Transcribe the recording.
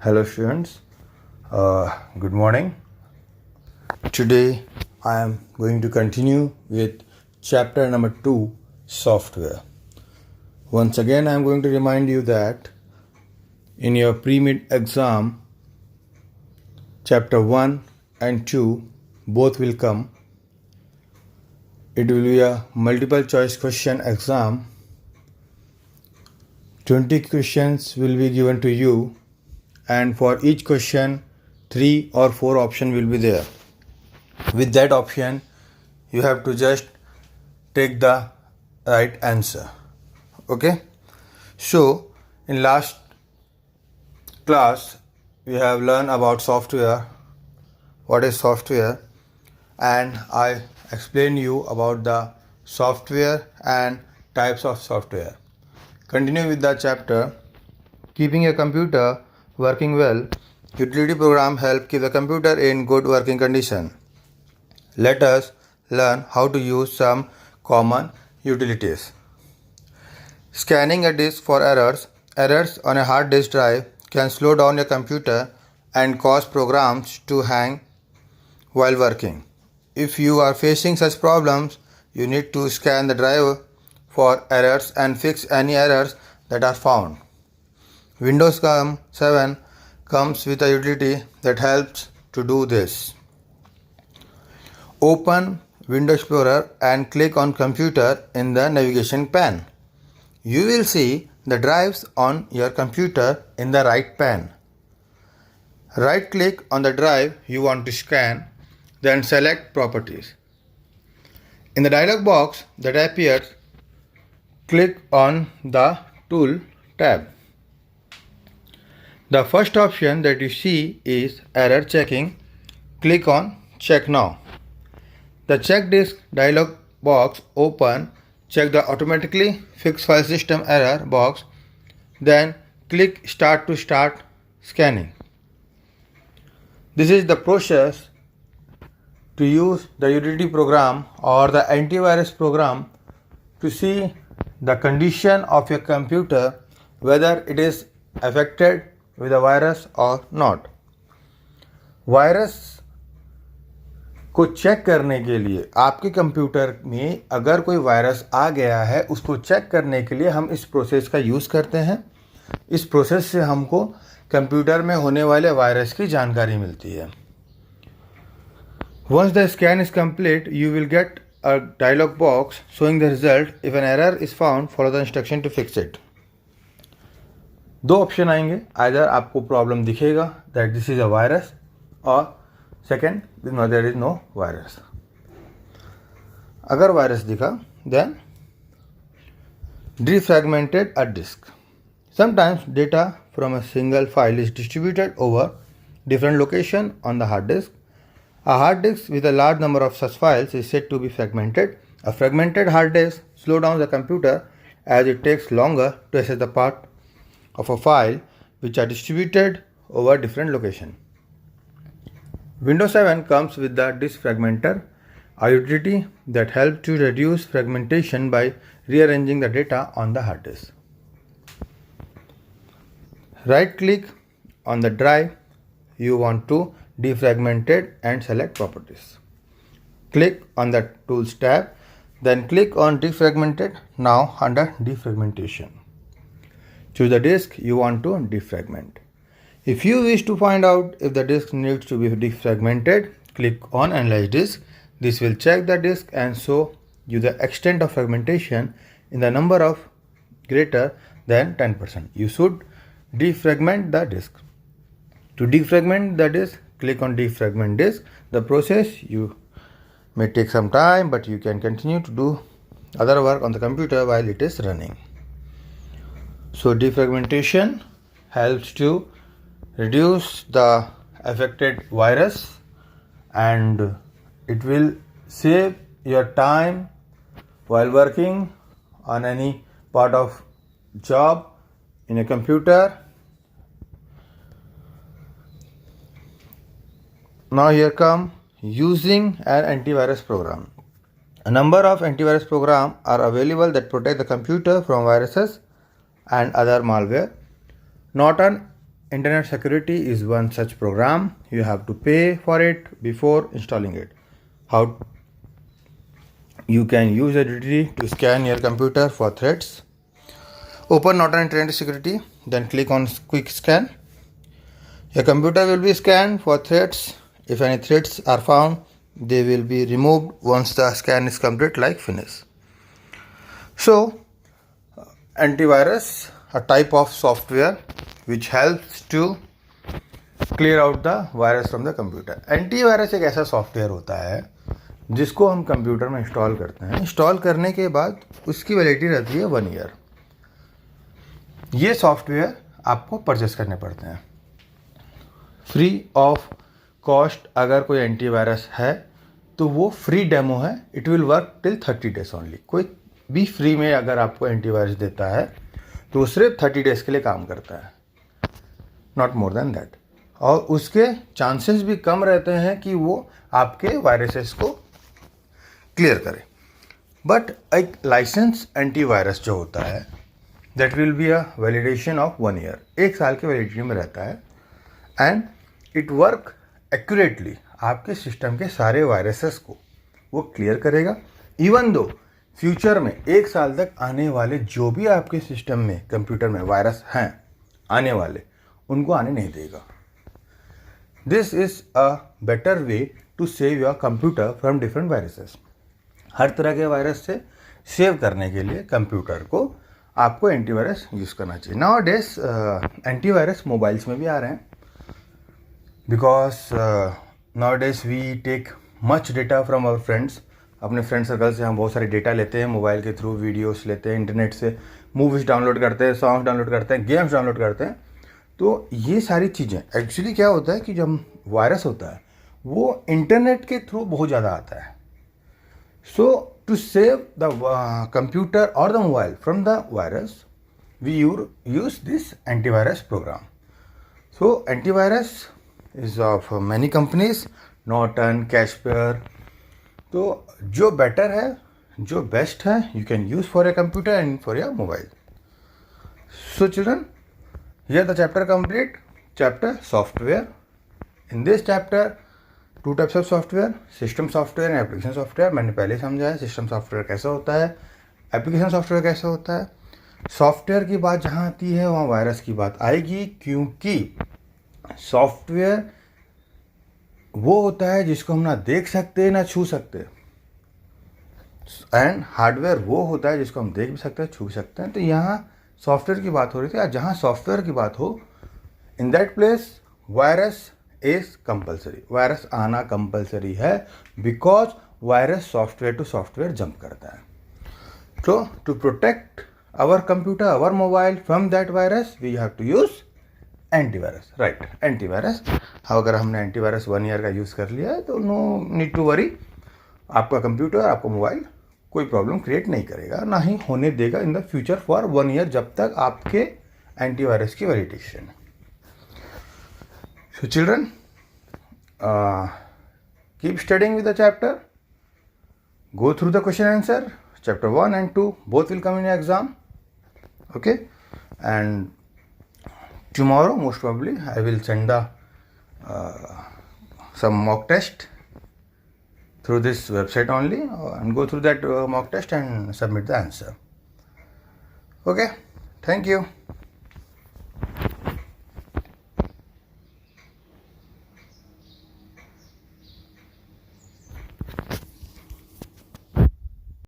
Hello students, good morning. Today I am going to continue with chapter number 2, software. Once again I am going to remind you that in your pre-mid exam, chapter 1 and 2 both will come. It will be a multiple choice question exam. 20 questions will be given to you, and for each question 3 or 4 options will be there. With that option you have to just take the right answer. Okay, so in last class we have learned about software, what is software, and I explained you about the software and types of software. Continue with the chapter. Keeping a computer working well, utility program help keep the computer in good working condition. Let us learn how to use some common utilities. Scanning a disk for errors. Errors on a hard disk drive can slow down your computer and cause programs to hang while working. If you are facing such problems, you need to scan the drive for errors and fix any errors that are found. Windows 7 comes with a utility that helps to do this. Open Windows Explorer and click on Computer in the navigation pane. You will see the drives on your computer in the right pane. Right click on the drive you want to scan, then select Properties. In the dialog box that appears, click on the Tool tab. The first option that you see is Error Checking. Click on Check Now. The Check Disk dialog box open. Check the Automatically Fix File System Error box. Then click Start to start scanning. This is the process to use the utility program or the antivirus program to see the condition of your computer, whether it is affected with a virus or not. Virus को check करने के लिए, आपके computer में अगर कोई virus आ गया है उसको चेक करने के लिए हम इस प्रोसेस का यूज़ करते हैं. इस प्रोसेस से हमको कंप्यूटर में होने वाले वायरस की जानकारी मिलती है. Once the scan is complete, you will get a dialog box showing the result. If an error is found, follow the instruction to fix it. दो ऑप्शन आएंगे. आइदर आपको प्रॉब्लम दिखेगा that this is a virus, or second there is no virus. अगर virus दिखा then defragmented a disk. Sometimes data from a single file is distributed over different location on the hard disk. A hard disk with a large number of such files is said to be fragmented. A fragmented hard disk slows down the computer as it takes longer to access the part of a file which are distributed over different locations. Windows 7 comes with the Disk Fragmenter, a utility that helps to reduce fragmentation by rearranging the data on the hard disk. Right click on the drive you want to defragment it and select Properties. Click on the Tools tab, then click on Defragmented. Now under Defragmentation, choose the disk you want to defragment. If you wish to find out if the disk needs to be defragmented, click on Analyze Disk. This will check the disk and show you the extent of fragmentation in the number of greater than 10%. You should defragment the disk. To defragment the disk, click on Defragment Disk. The process you may take some time, but you can continue to do other work on the computer while it is running. So defragmentation helps to reduce the affected virus, and it will save your time while working on any part of job in a computer. Now here come using an antivirus program. A number of antivirus programs are available that protect the computer from viruses and other malware. Not Internet Security is one such program. You have to pay for it before installing it. How you can use UDT to scan your computer for threats. Open Norton Internet Security, then click on Quick Scan. Your computer will be scanned for threats. If any threats are found, they will be removed once the scan is complete, like finish. So, antivirus, a type of software which helps to clear out the virus from the computer. Antivirus एक ऐसा software होता है जिसको हम computer में install करते हैं. Install करने के बाद उसकी वैलिडिटी रहती है 1 ईयर. ये सॉफ्टवेयर आपको परचेस करने पड़ते हैं फ्री ऑफ कॉस्ट. अगर कोई एंटीवायरस है तो वो फ्री डेमो है. It will work till 30 days only. कोई भी फ्री में अगर आपको एंटीवायरस देता है तो वो सिर्फ 30 डेज के लिए काम करता है, नॉट मोर देन दैट. और उसके चांसेस भी कम रहते हैं कि वो आपके वायरसेस को क्लियर करे. बट एक लाइसेंस एंटीवायरस जो होता है that will be a validation of 1 year. 1 साल की वैलिडिटी में रहता है एंड इट वर्क एक्यूरेटली. आपके सिस्टम के सारे वायरसेस को वो क्लियर करेगा. इवन दो फ्यूचर में 1 साल तक आने वाले जो भी आपके सिस्टम में कंप्यूटर में वायरस हैं आने वाले, उनको आने नहीं देगा. This is a better way to save your computer from different viruses. हर तरह के वायरस से सेव करने के लिए कंप्यूटर को आपको एंटीवायरस यूज़ करना चाहिए. नाउ डेज एंटीवायरस मोबाइल्स में भी आ रहे हैं because now days we take much data from our friends. अपने फ्रेंड सर्कल से हम बहुत सारे डेटा लेते हैं मोबाइल के थ्रू. वीडियोस लेते हैं इंटरनेट से, मूवीज़ डाउनलोड करते हैं, सॉन्ग्स डाउनलोड करते हैं, गेम्स डाउनलोड करते हैं. तो ये सारी चीज़ें एक्चुअली क्या होता है कि जब वायरस होता है वो इंटरनेट के थ्रू बहुत ज़्यादा आता है. So to save the computer or the mobile from the virus we use this antivirus program. So antivirus is of many companies, Norton, Kaspersky. तो जो बेटर है, जो बेस्ट है, you can use for your computer and for your mobile. So children, here the chapter complete. Chapter software. In this chapter 2 types of software, system software and application software. मैंने पहले समझाया system software कैसा होता है, application software कैसा होता है. Software की बात जहाँ आती है वहाँ वायरस की बात आएगी, क्योंकि सॉफ्टवेयर वो होता है जिसको हम ना देख सकते ना छू सकते, एंड हार्डवेयर वो होता है जिसको हम देख भी सकते हैं, छू भी सकते हैं. तो यहाँ सॉफ्टवेयर की बात हो रही थी. जहाँ सॉफ्टवेयर की बात हो, in that place virus is compulsory. Virus आना कंपलसरी है because virus software to software jump करता है. तो to protect our computer, our mobile from that virus we have to use antivirus. Right, antivirus. अगर हमने एंटीवायरस 1 ईयर का use कर लिया है तो नो नीड टू वरी. आपका कंप्यूटर, आपका मोबाइल कोई प्रॉब्लम क्रिएट नहीं करेगा, ना ही होने देगा in the future for 1 year, जब तक आपके एंटीवायरस की validation. So children, keep studying with the chapter, go through the question answer. Chapter 1 and 2 both will come in exam. Okay, and tomorrow most probably I will send the some mock test through this website only, and go through that mock test and submit the answer. Okay, thank you.